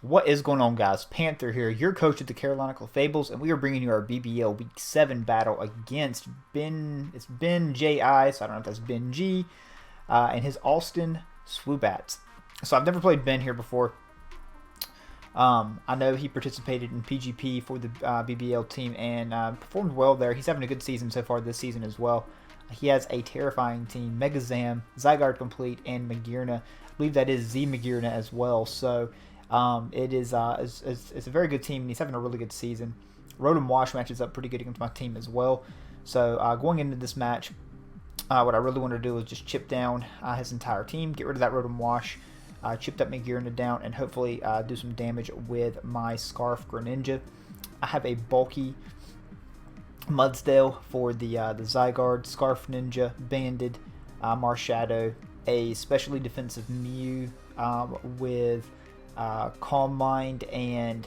What is going on, guys? Panther here, your coach at the Carolina Clefables, and we are bringing you our BBL Week 7 battle against Ben. It's Ben J.I., so I don't know if that's Ben G, and his Austin Swoobats. So I've never played Ben here before. I know he participated in PGP for the BBL team and performed well there. He's having a good season so far this season as well. He has a terrifying team: Megazam, Zygarde Complete, and Magearna. I believe that is Z Magearna as well. So it's a very good team, and he's having a really good season. Rotom Wash matches up pretty good against my team as well. So going into this match, what I really want to do is just chip down his entire team, get rid of that Rotom Wash, chip that Magearna down, and hopefully do some damage with my Scarf Greninja. I have a bulky Mudsdale for the Zygarde, Scarf Ninja, Banded, Marshadow, a specially defensive Mew with Calm Mind and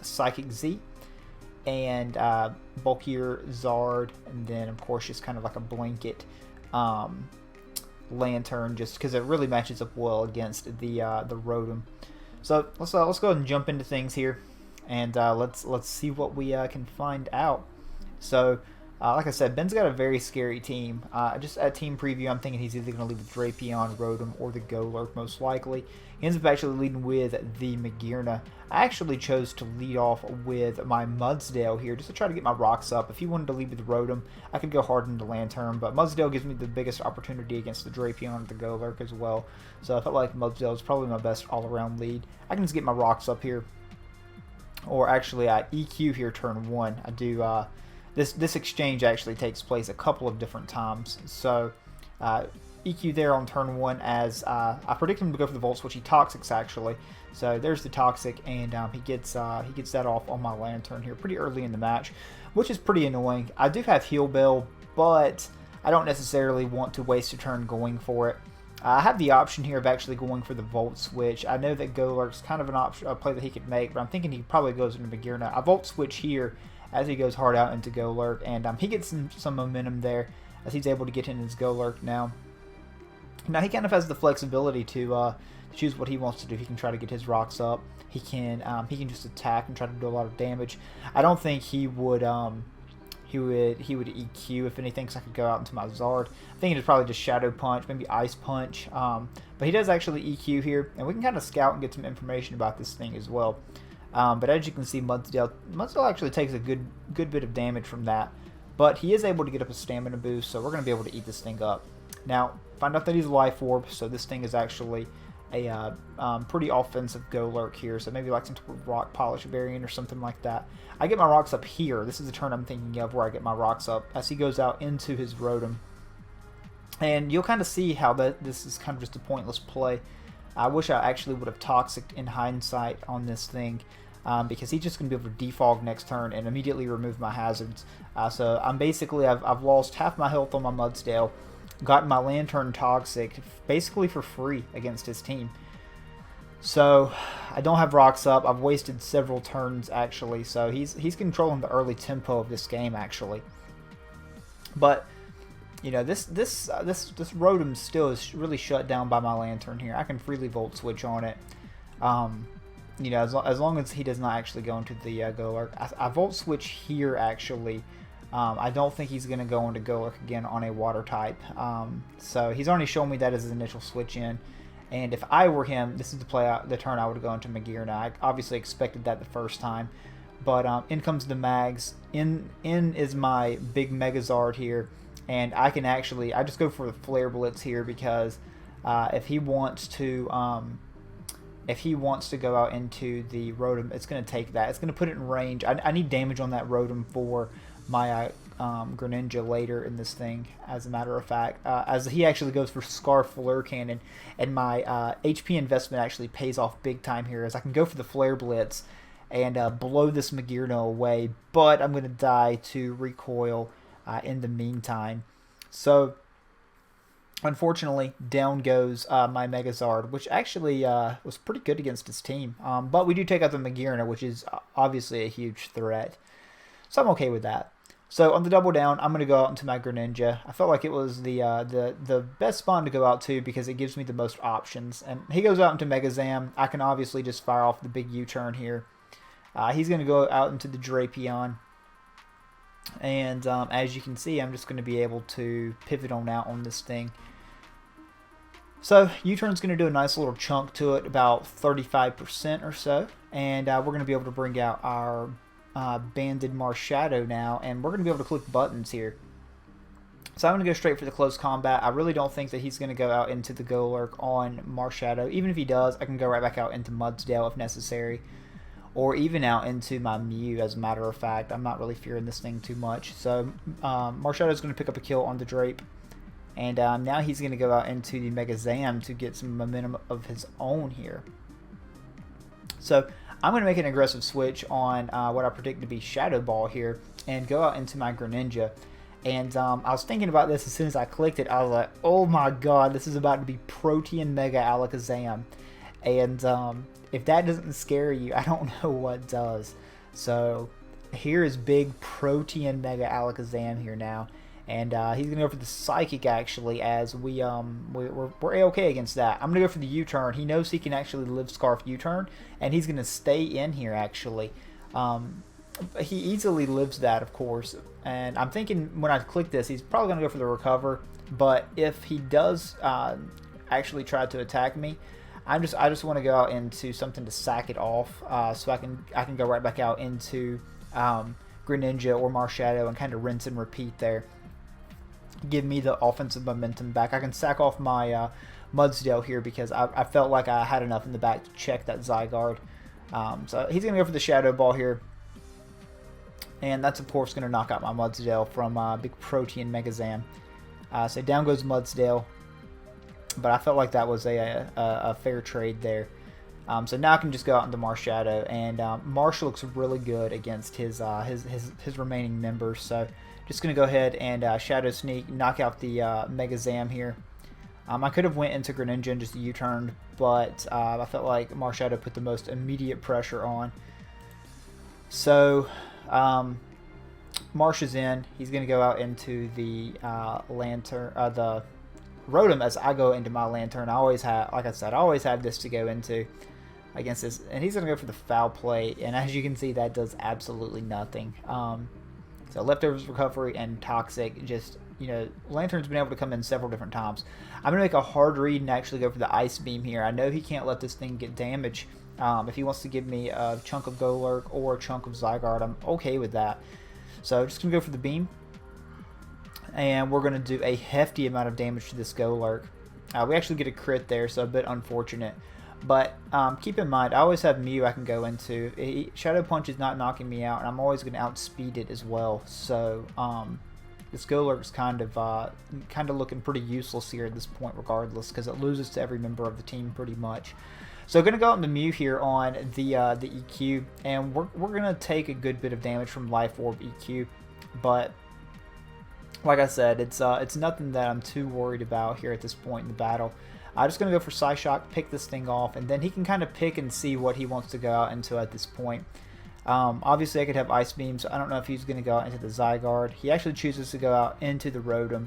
Psychic Z, and bulkier Zard, and then of course just kind of like a blanket Lantern, just because it really matches up well against the Rotom. So let's go ahead and jump into things here, and let's see what we can find out. So like I said, Ben's got a very scary team. Just at team preview, I'm thinking he's either going to lead the Drapion, Rotom, or the Golurk most likely. He ends up actually leading with the Magearna. I actually chose to lead off with my Mudsdale here just to try to get my rocks up. If he wanted to lead with the Rotom, I could go hard into Lantern, but Mudsdale gives me the biggest opportunity against the Drapion and the Golurk as well. So I felt like Mudsdale is probably my best all-around lead. I can just get my rocks up here. Or actually, I EQ here turn 1. I do... This exchange actually takes place a couple of different times. So EQ there on turn 1 as I predict him to go for the Volt Switch. He Toxics actually. So there's the Toxic, and he gets that off on my Lantern here pretty early in the match, which is pretty annoying. I do have Heal Bell, but I don't necessarily want to waste a turn going for it. I have the option here of actually going for the Volt Switch. I know that Golurk's kind of an option, a play that he could make, but I'm thinking he probably goes into Magearna. I Volt Switch here as he goes hard out into Golurk, and he gets some momentum there as he's able to get in his Golurk now. Now he kind of has the flexibility to choose what he wants to do. He can try to get his rocks up. He can just attack and try to do a lot of damage. I don't think he would EQ if anything, because I could go out into my Zard. I think it'd probably just Shadow Punch, maybe Ice Punch. But he does actually EQ here, and we can kind of scout and get some information about this thing as well. But as you can see, Mudsdale actually takes a good bit of damage from that. But he is able to get up a stamina boost, so we're going to be able to eat this thing up. Now, find out that he's a Life Orb, so this thing is actually a pretty offensive Golurk here. So maybe like some type of Rock Polish variant or something like that. I get my rocks up here. This is the turn I'm thinking of where I get my rocks up as he goes out into his Rotom. And you'll kind of see how this is kind of just a pointless play. I wish I actually would have Toxic in hindsight on this thing. Because he's just going to be able to defog next turn and immediately remove my hazards. So I'm basically, I've lost half my health on my Mudsdale, gotten my Lantern Toxic basically for free against his team. So I don't have rocks up. I've wasted several turns actually. So he's controlling the early tempo of this game actually. But you know, this Rotom still is really shut down by my Lantern here. I can freely Volt Switch on it. You know, as long as he does not actually go into the Golurk. I Volt Switch here, actually. I don't think he's going to go into Golurk again on a Water type. So he's already shown me that as his initial switch in. And if I were him, this is the turn I would go into Magearna. I obviously expected that the first time. But in comes the Mags. In is my big Megazard here. And I can actually, I just go for the Flare Blitz here because if he wants to go out into the Rotom, it's going to take that. It's going to put it in range. I need damage on that Rotom for my Greninja later in this thing, as a matter of fact. As he actually goes for Scarf Flare Cannon, and my HP investment actually pays off big time here, as I can go for the Flare Blitz and blow this Magearna away, but I'm going to die to Recoil in the meantime. So unfortunately, down goes my Megazard, which actually was pretty good against his team. But we do take out the Magearna, which is obviously a huge threat. So I'm okay with that. So on the double down, I'm going to go out into my Greninja. I felt like it was the best spawn to go out to because it gives me the most options. And he goes out into Mega Zam. I can obviously just fire off the big U-turn here. He's going to go out into the Drapion. And as you can see, I'm just going to be able to pivot on out on this thing. So U-turn's going to do a nice little chunk to it, about 35% or so. And we're going to be able to bring out our banded Marshadow now, and we're going to be able to click buttons here. So I'm going to go straight for the close combat. I really don't think that he's going to go out into the Golurk on Marshadow. Even if he does, I can go right back out into Mudsdale if necessary, or even out into my Mew, as a matter of fact. I'm not really fearing this thing too much. So Marshadow is going to pick up a kill on the Drape, and now he's going to go out into the Mega Zam to get some momentum of his own here. So I'm going to make an aggressive switch on what I predict to be Shadow Ball here and go out into my Greninja. And I was thinking about this as soon as I clicked it. I was like, oh my god, this is about to be Protean Mega Alakazam. And if that doesn't scare you, I don't know what does. So here is big Protean Mega Alakazam here now. And he's going to go for the Psychic, actually, as we're A-okay against that. I'm going to go for the U-turn. He knows he can actually live Scarf U-turn, and he's going to stay in here, actually. He easily lives that, of course. And I'm thinking when I click this, he's probably going to go for the Recover. But if he does actually try to attack me, I just want to go out into something to sack it off, so I can go right back out into Greninja or Marshadow and kind of rinse and repeat there. Give me the offensive momentum back. I can sack off my Mudsdale here because I felt like I had enough in the back to check that Zygarde. So he's going to go for the Shadow Ball here. And that's, of course, going to knock out my Mudsdale from Big Protean Mega Zam. So down goes Mudsdale. But I felt like that was a fair trade there. So now I can just go out into Marshadow. And Marsh looks really good against his remaining members. So just going to go ahead and Shadow Sneak, knock out the Mega Zam here. I could have went into Greninja and just U-turned, but I felt like Marshadow put the most immediate pressure on. So Marsh is in. He's going to go out into the Lantern, the Rotom as I go into my Lantern. I always have, like I said, I always have this to go into against this. And he's going to go for the Foul Play, and as you can see, that does absolutely nothing. So Leftovers Recovery and Toxic, just, you know, Lantern's been able to come in several different times. I'm going to make a hard read and actually go for the Ice Beam here. I know he can't let this thing get damage. If he wants to give me a chunk of Golurk or a chunk of Zygarde, I'm okay with that. So just going to go for the Beam. And we're going to do a hefty amount of damage to this Golurk. We actually get a crit there, so a bit unfortunate. But keep in mind, I always have Mew I can go into. Shadow Punch is not knocking me out, and I'm always going to outspeed it as well. So this Golurk's kind of looking pretty useless here at this point, regardless, because it loses to every member of the team pretty much. So going to go out into Mew here on the EQ, and we're going to take a good bit of damage from Life Orb EQ, but like I said, it's nothing that I'm too worried about here at this point in the battle. I'm just going to go for Psyshock, pick this thing off, and then he can kind of pick and see what he wants to go out into at this point. Obviously, I could have Ice Beam, so I don't know if he's going to go out into the Zygarde. He actually chooses to go out into the Rotom,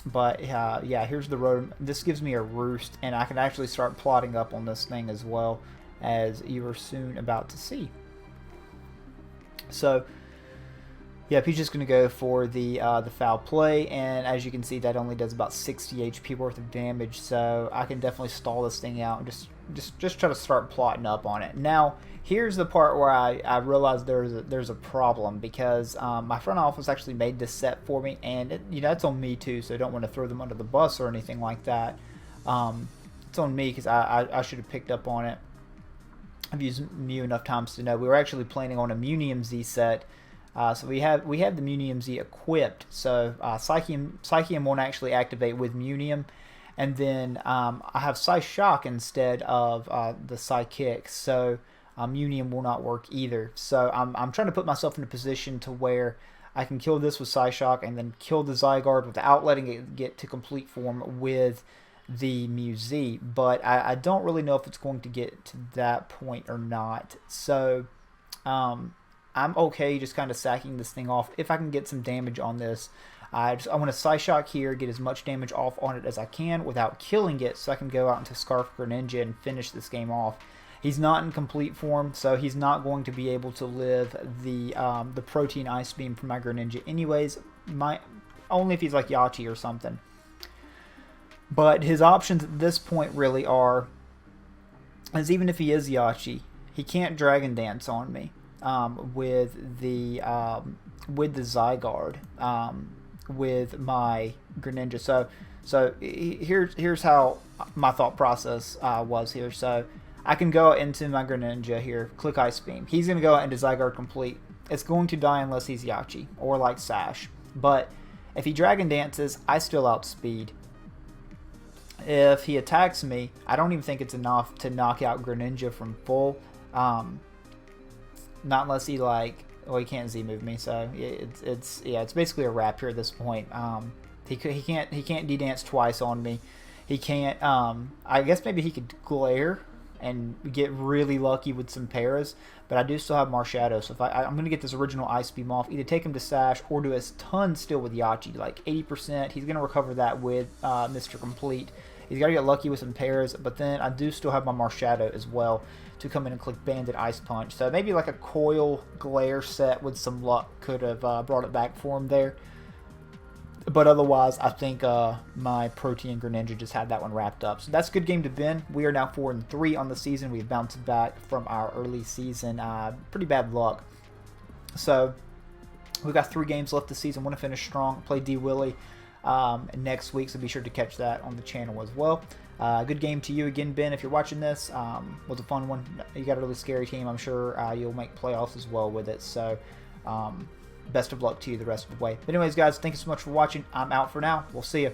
but yeah, here's the Rotom. This gives me a Roost, and I can actually start plotting up on this thing as well, as you are soon about to see. So yep, he's just going to go for the Foul Play, and as you can see, that only does about 60 HP worth of damage, so I can definitely stall this thing out and just try to start plotting up on it. Now, here's the part where I realized there's a problem, because my front office actually made this set for me, and it's on me too, so I don't want to throw them under the bus or anything like that. It's on me because I should have picked up on it. I've used Mew enough times to know. We were actually planning on a Munium Z set. So we have the Munium Z equipped, so Psychium won't actually activate with Munium, and then I have Psyshock instead of the Psychick, so Munium will not work either. So I'm trying to put myself in a position to where I can kill this with Psyshock and then kill the Zygarde without letting it get to complete form with the Mew Z, but I don't really know if it's going to get to that point or not. So I'm okay just kind of sacking this thing off if I can get some damage on this. I want to Psy Shock here, get as much damage off on it as I can without killing it, so I can go out into Scarf Greninja and finish this game off. He's not in complete form, so he's not going to be able to live the Protein Ice Beam from my Greninja anyways. Only if he's like Yachi or something. But his options at this point really are, is even if he is Yachi, he can't Dragon Dance on me with the Zygarde. With my Greninja. So here's how my thought process was here. So I can go into my Greninja here, click Ice Beam. He's going to go into Zygarde Complete. It's going to die unless he's Yachi or like Sash. But if he Dragon Dances, I still outspeed. If he attacks me, I don't even think it's enough to knock out Greninja from full. Not unless he like... Well, he can't Z-move me, so it's basically a wrap here at this point. He can't D-dance twice on me. He can't. I guess maybe he could glare and get really lucky with some paras, but I do still have Marshadow, so if I'm gonna get this original Ice Beam off, either take him to Sash or do a ton still with Yachi, like 80%. He's gonna recover that with Mr. Complete. He's got to get lucky with some pairs, but then I do still have my Marshadow as well to come in and click Banded Ice Punch. So maybe like a Coil Glare set with some luck could have brought it back for him there. But otherwise, I think my Protean Greninja just had that one wrapped up. So that's a good game to bin. We are now 4-3 on the season. We've bounced back from our early season. Pretty bad luck. So we've got 3 games left this season. Want to finish strong. Play D. Willie next week, so be sure to catch that on the channel as well. Good game to you again, Ben, if you're watching this. Was a fun one. You got a really scary team. I'm sure you'll make playoffs as well with it. So best of luck to you the rest of the way. But anyways, guys, thank you so much for watching. I'm out for now. We'll see you.